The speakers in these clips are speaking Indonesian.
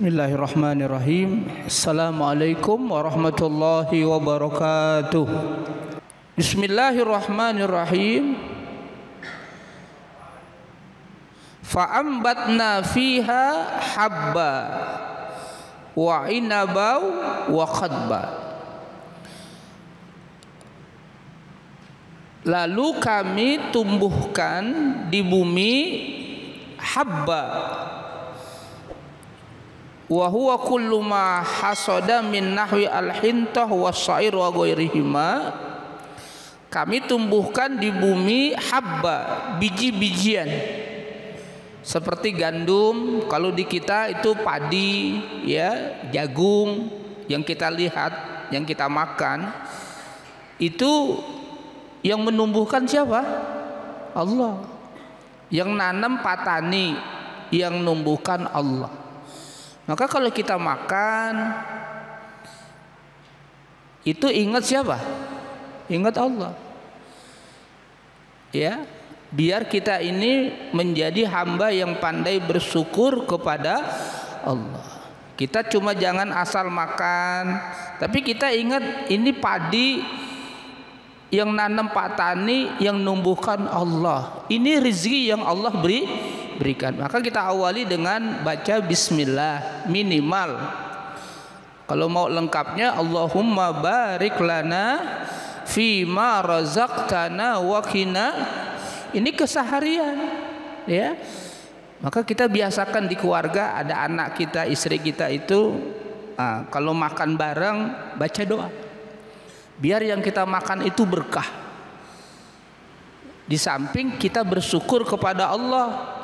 Bismillahirrahmanirrahim. Assalamualaikum warahmatullahi wabarakatuh. Bismillahirrahmanirrahim. Fa'ambatna fiha habba wa inabau wa khadba. Lalu kami tumbuhkan di bumi habba, wa huwa kullu ma hasada min nahwi al-hintah was-sa'ir wa ghairihima. Kami tumbuhkan di bumi habba, biji-bijian seperti gandum. Kalau di kita itu padi, ya, jagung yang kita lihat, yang kita makan. Itu yang menumbuhkan siapa? Allah. Yang nanam petani, yang numbuhkan Allah. Maka kalau kita makan itu ingat siapa? Ingat Allah. Ya, biar kita ini menjadi hamba yang pandai bersyukur kepada Allah. Kita cuma jangan asal makan, tapi kita ingat ini padi yang nanam petani, yang numbuhkan Allah. Ini rezeki yang Allah berikan. Maka kita awali dengan baca bismillah minimal. Kalau mau lengkapnya Allahumma barik lana fima razaqtana wa qina. Ini keseharian, ya. Maka kita biasakan di keluarga, ada anak kita, istri kita itu kalau makan bareng baca doa. Biar yang kita makan itu berkah. Di samping kita bersyukur kepada Allah.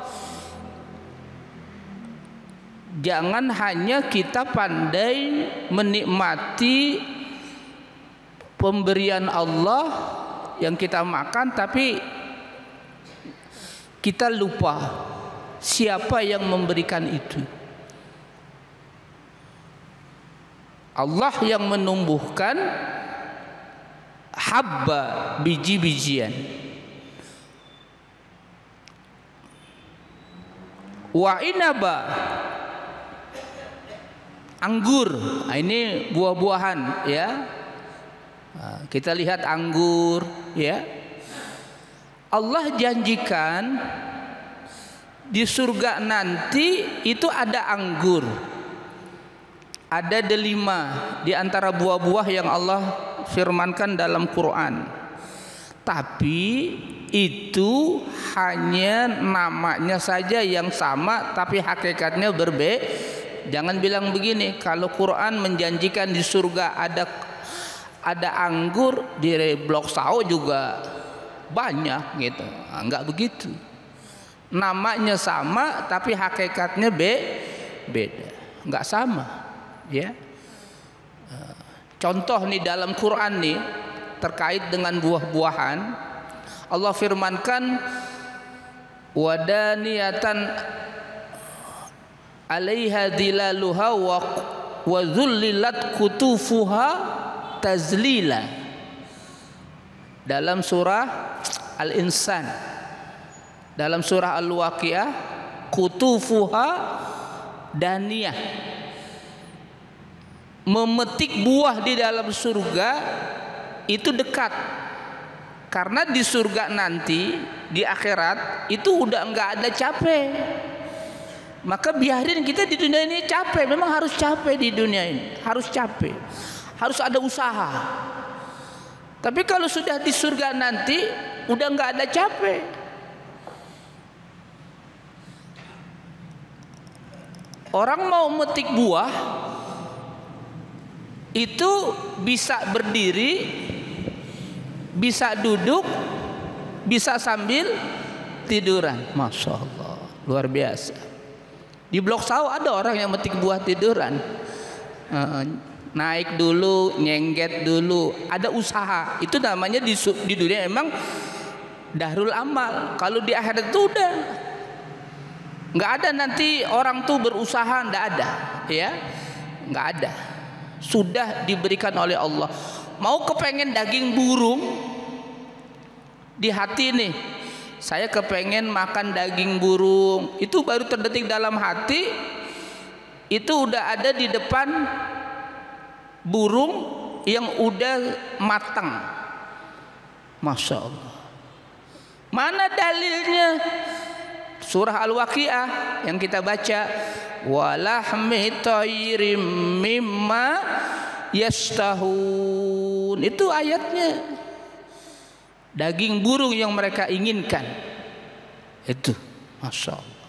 Jangan hanya kita pandai menikmati pemberian Allah yang kita makan, tapi kita lupa siapa yang memberikan itu. Allah yang menumbuhkan habba, biji-bijian. Wa inaba, anggur. Ini buah-buahan, ya. Kita lihat anggur, ya. Allah janjikan di surga nanti itu ada anggur. Ada delima di antara buah-buah yang Allah firmankan dalam Quran. Tapi itu hanya namanya saja yang sama, tapi hakikatnya berbeda. Jangan bilang begini, kalau Quran menjanjikan di surga ada anggur, di Blok Sao juga banyak gitu. Enggak begitu. Namanya sama tapi hakikatnya beda. Enggak sama, ya. Contoh nih dalam Quran nih terkait dengan buah-buahan, Allah firmankan wadaniyatan 'alaiha dilaluha wa dzullilat kutufuha tazlila. Dalam surah Al-Insan, dalam surah Al-Waqiah, kutufuha daniyah, memetik buah di dalam surga itu dekat. Karena di surga nanti, di akhirat itu udah enggak ada capek. Maka biarin kita di dunia ini capek. Memang harus capek di dunia ini, harus capek, harus ada usaha. Tapi kalau sudah di surga nanti udah enggak ada capek. Orang mau metik buah itu bisa berdiri, bisa duduk, bisa sambil tiduran. Masya Allah, luar biasa. Di Blok Sao ada orang yang metik buah tiduran. Naik dulu, nyengget dulu, ada usaha. Itu namanya di dunia emang dahrul amal. Kalau di akhirat itu udah nggak ada nanti orang tuh berusaha, nggak ada, ya, nggak ada. Sudah diberikan oleh Allah. Mau kepengen daging burung di hati nih, saya kepengen makan daging burung, itu baru terdetik dalam hati itu udah ada di depan burung yang udah matang. Masya Allah. Mana dalilnya? Surah Al-Waqiah yang kita baca, walahmi tayrim mimma yastahun. Itu ayatnya. Daging burung yang mereka inginkan. Itu, Masya Allah.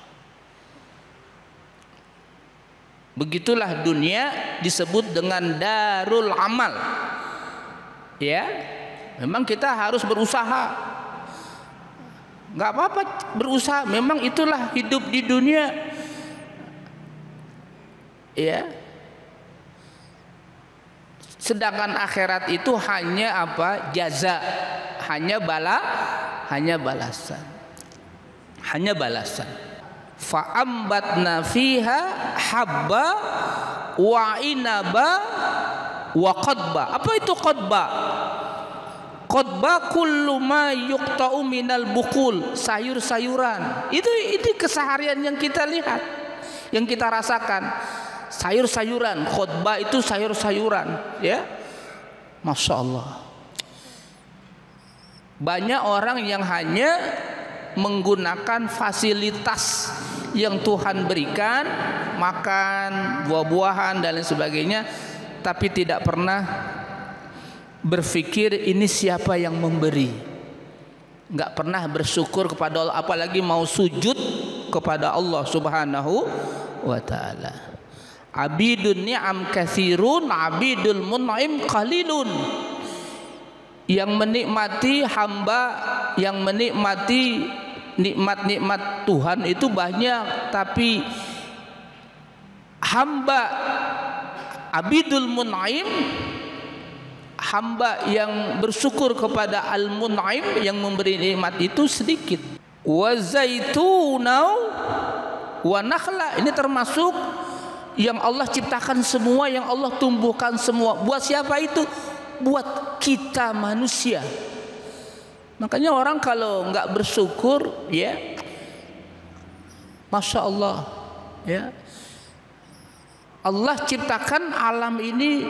Begitulah dunia disebut dengan darul amal. Ya, memang kita harus berusaha. Nggak apa-apa berusaha, memang itulah hidup di dunia. Ya. Sedangkan akhirat itu hanya apa? Jaza, hanya balasan. Hanya balasan. Fa'ambatna fiha habba wa inaba wa qadba. Apa itu qadba? Qadba kullu ma yuqta'u minal bukul, sayur-sayuran. Itu keseharian yang kita lihat, yang kita rasakan. Sayur-sayuran, qadba itu sayur-sayuran, ya. Masya Allah. Banyak orang yang hanya menggunakan fasilitas yang Tuhan berikan, makan buah-buahan dan lain sebagainya, tapi tidak pernah berpikir ini siapa yang memberi. Enggak pernah bersyukur kepada Allah, apalagi mau sujud kepada Allah Subhanahu wa taala. Abidun ni'am katsirun, abidul mun'im qalilun. Yang menikmati hamba, yang menikmati nikmat-nikmat Tuhan itu banyak, tapi hamba abidul mun'im, hamba yang bersyukur kepada Al-Mun'im yang memberi nikmat itu sedikit. Wa zaitunau wa nakhla, ini termasuk yang Allah ciptakan semua, yang Allah tumbuhkan semua. Buat siapa itu? Buat kita manusia. Makanya orang kalau nggak bersyukur, ya, Masya Allah, ya, Allah ciptakan alam ini,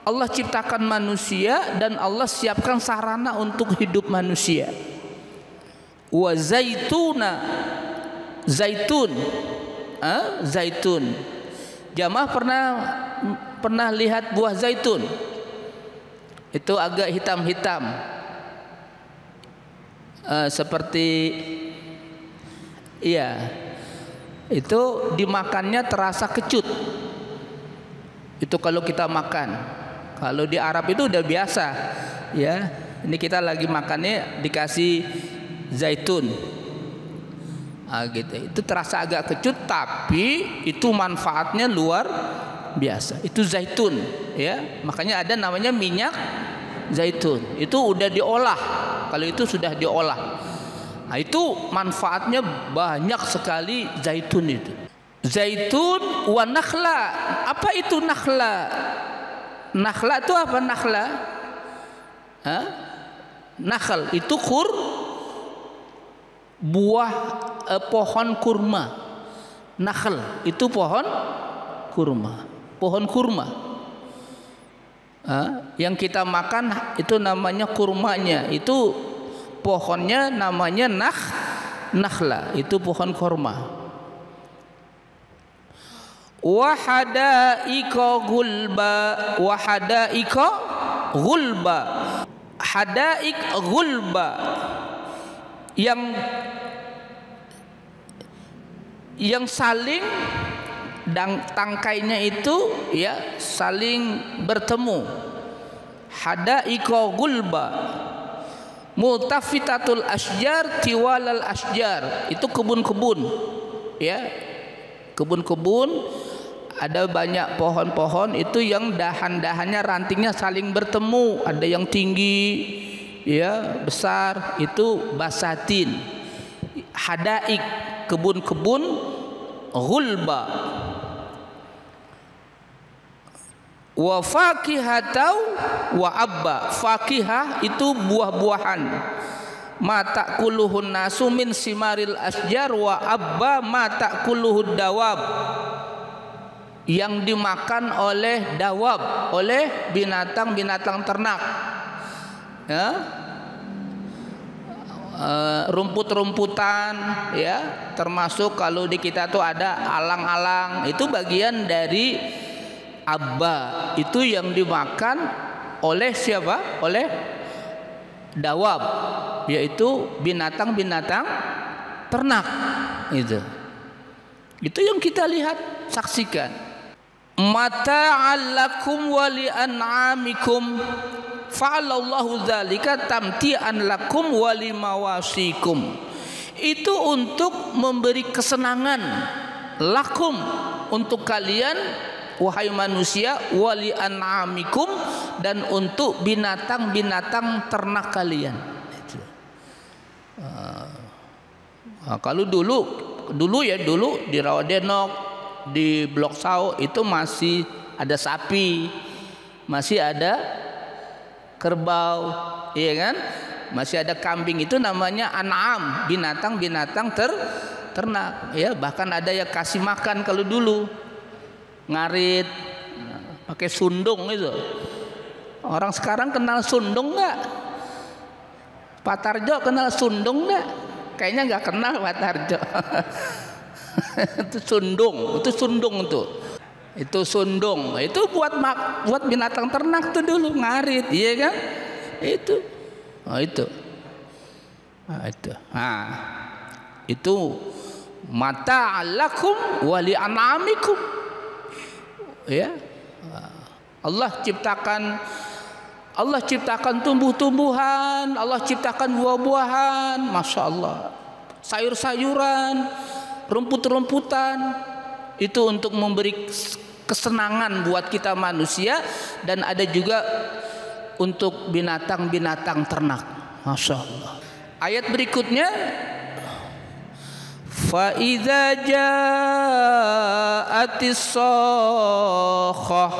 Allah ciptakan manusia, dan Allah siapkan sarana untuk hidup manusia. Wa zaituna, zaitun, zaitun. Jamaah pernah lihat buah zaitun? Itu agak hitam-hitam, seperti, iya, itu dimakannya terasa kecut. Itu kalau kita makan. Kalau di Arab itu udah biasa, ya. Ini kita lagi makannya dikasih zaitun, gitu. Itu terasa agak kecut, tapi itu manfaatnya luar biasa. Itu zaitun, ya. Makanya ada namanya minyak zaitun. Itu udah diolah. Kalau itu sudah diolah, nah, itu manfaatnya banyak sekali zaitun itu. Zaitun wa nakhla. Apa itu nakhla? Nakhla itu apa? Nakhla, nakhl itu buah, pohon kurma. Nakhl itu pohon kurma, pohon kurma. Yang kita makan itu namanya kurmanya. Itu pohonnya namanya nakhla, itu pohon kurma. Wahadaika gulba, wahadaika gulba, hadaik gulba, yang saling, dan tangkainya itu, ya, saling bertemu. Hadaika gulba, multafitatul asjar tiwalal asjar, itu kebun-kebun, ya, kebun-kebun. Ada banyak pohon-pohon itu yang dahan-dahannya, rantingnya saling bertemu. Ada yang tinggi, ya, besar, itu basatin. Hadaik, kebun-kebun. Gulba. Wa fakihatau wa abba. Fakihah itu buah-buahan. Ma ta'kuluhun nasu min simaril asjar, wa abba ma ta'kuluhud dawab. yang dimakan oleh dawab, oleh binatang-binatang ternak, ya, rumput-rumputan, ya, termasuk kalau di kita tuh ada alang-alang, itu bagian dari abba, itu yang dimakan oleh siapa? Oleh dawab, yaitu binatang-binatang ternak. Itu yang kita lihat, saksikan. Mata'allakum wa li'an'amikum fa'alallahu dzalika tamti'an lakum wa limawasikum. Itu untuk memberi kesenangan lakum, untuk kalian wahai manusia, wa li'an'amikum, dan untuk binatang-binatang ternak kalian. Kalau dulu di Rawadenok, di Blok Sao itu masih ada sapi, masih ada kerbau, iya kan? Masih ada kambing, itu namanya an'am, binatang-binatang ternak, ya. Bahkan ada yang kasih makan kalau dulu, ngarit, pakai sundung itu. Orang sekarang kenal sundung nggak? Pak Tarjo kenal sundung nggak? Kayaknya nggak kenal Pak Tarjo. Itu sundung tuh. Itu sundung, itu buat binatang ternak tuh dulu, ngarit, iya kan? Itu mata'allakum wa li'an'amikum, ya. Allah ciptakan tumbuh-tumbuhan, Allah ciptakan buah-buahan, masya Allah, sayur-sayuran, rumput-rumputan, itu untuk memberi kesenangan buat kita manusia, dan ada juga untuk binatang-binatang ternak, masya Allah. Ayat berikutnya, fa idza ja'atis sakhah.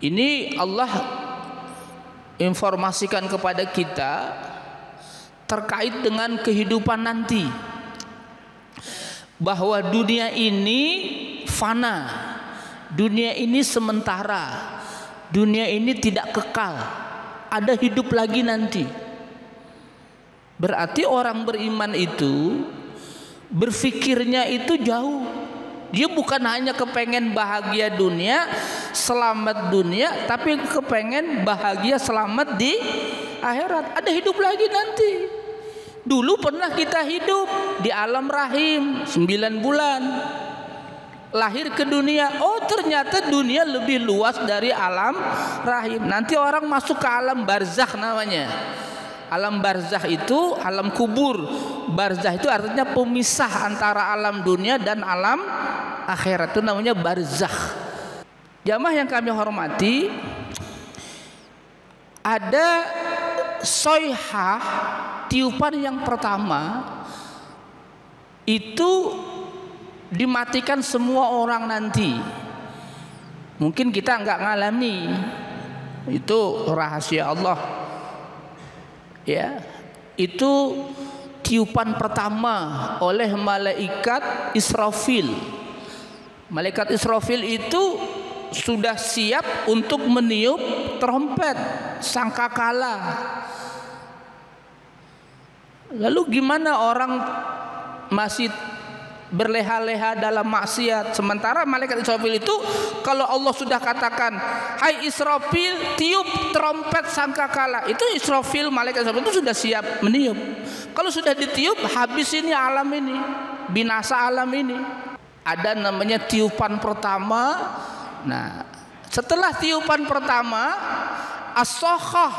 Ini Allah informasikan kepada kita terkait dengan kehidupan nanti, bahwa dunia ini fana, dunia ini sementara, dunia ini tidak kekal, ada hidup lagi nanti. Berarti orang beriman itu berfikirnya itu jauh. Dia bukan hanya kepengen bahagia dunia, selamat dunia, tapi kepengen bahagia selamat di akhirat. Ada hidup lagi nanti. Dulu pernah kita hidup di alam rahim 9 bulan, lahir ke dunia. Oh, ternyata dunia lebih luas dari alam rahim. Nanti orang masuk ke alam barzakh namanya. Alam barzakh itu alam kubur. Barzakh itu artinya pemisah antara alam dunia dan alam akhirat, itu namanya barzakh. Jamaah yang kami hormati, ada soihah, tiupan yang pertama itu dimatikan semua orang nanti. Mungkin kita nggak ngalami, itu rahasia Allah, ya. Itu tiupan pertama oleh malaikat Israfil. Malaikat Israfil itu sudah siap untuk meniup trompet sangkakala. Lalu gimana orang masih berleha-leha dalam maksiat, sementara malaikat Israfil itu kalau Allah sudah katakan, hai Israfil, tiup trompet sangkakala, itu Israfil, malaikat Israfil itu sudah siap meniup. Kalau sudah ditiup, habis ini alam ini, binasa alam ini. Ada namanya tiupan pertama. Nah, setelah tiupan pertama, as-sokhah,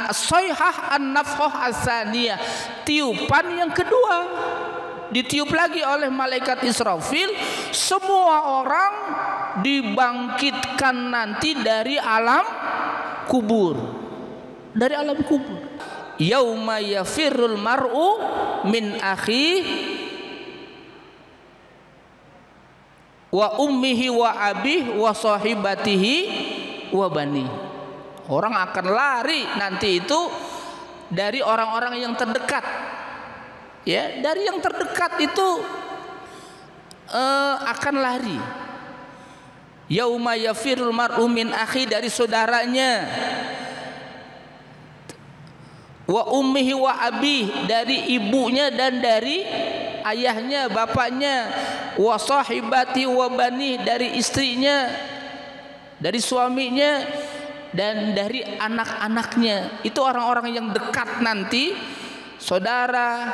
as-soihah an-nafkhah as-saniyah, tiupan yang kedua, ditiup lagi oleh malaikat Israfil. Semua orang dibangkitkan nanti dari alam kubur, dari alam kubur. Yauma yafirrul mar'u min akhihi wa ummihi wa abihi wa sahibatihi wa bani. Orang akan lari nanti itu dari orang-orang yang terdekat, ya, dari yang terdekat itu akan lari. Yauma yafirul mar'u min akhi, dari saudaranya, wa ummihi wa abih, dari ibunya dan dari ayahnya, bapaknya, wa sahibati wa bani, dari istrinya, dari suaminya, dan dari anak-anaknya. Itu orang-orang yang dekat nanti, saudara,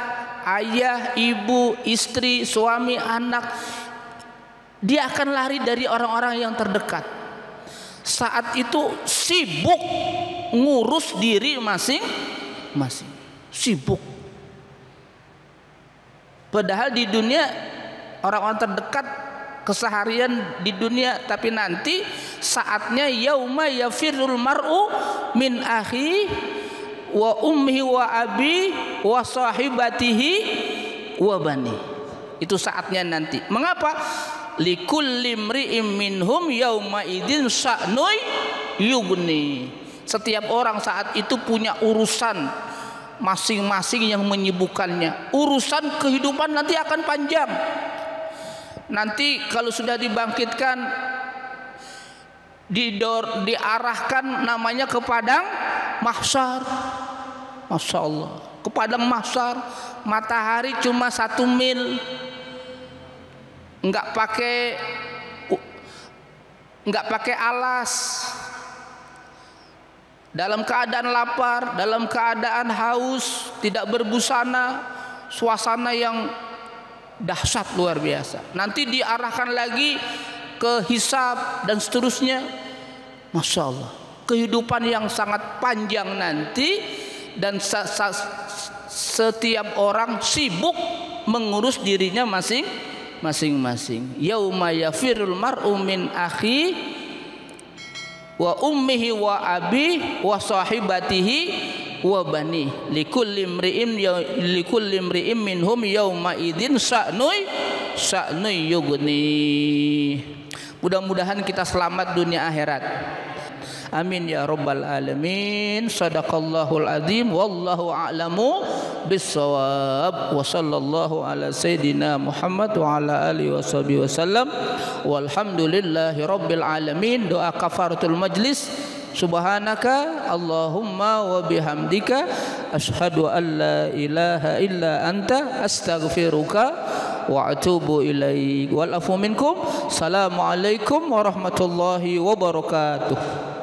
ayah, ibu, istri, suami, anak. Dia akan lari dari orang-orang yang terdekat. Saat itu sibuk ngurus diri masing-masing, sibuk. Padahal di dunia orang-orang terdekat keseharian di dunia, tapi nanti saatnya yauma yafirul mar'u min akhi wa ummihi wa abi wa sahibatihi wa bani. Itu saatnya nanti. Mengapa? Likulli imri'im minhum yauma idzin sya'nun yughni. Setiap orang saat itu punya urusan masing-masing yang menyibukkannya. Urusan kehidupan nanti akan panjang. Nanti kalau sudah dibangkitkan, diarahkan namanya ke padang mahsyar. Masya Allah, ke padang mahsyar, matahari cuma 1 mil, nggak pakai alas, dalam keadaan lapar, dalam keadaan haus, tidak berbusana, suasana yang dahsyat luar biasa. Nanti diarahkan lagi ke hisab dan seterusnya. Masya Allah, kehidupan yang sangat panjang nanti, dan setiap orang sibuk mengurus dirinya masing-masing. Yauma yafirul mar'u min akhi wa ummihi wa abi wa sahibatihi wa bani likulli imri'im minhum yauma idzin sya'nun yughni. Mudah-mudahan kita selamat dunia akhirat. Amin ya rabbal alamin. Shadaqallahul azim. Wallahu a'lamu bissawab. Wa sallallahu ala sayyidina Muhammad wa ala alihi washabihi wasallam. Walhamdulillahi rabbil alamin. Doa kafaratul majlis. Subhanaka Allahumma wa bihamdika asyhadu an la ilaha illa anta astaghfiruka wa atubu ilaik. Wal afu minkum. Assalamualaikum warahmatullahi wabarakatuh.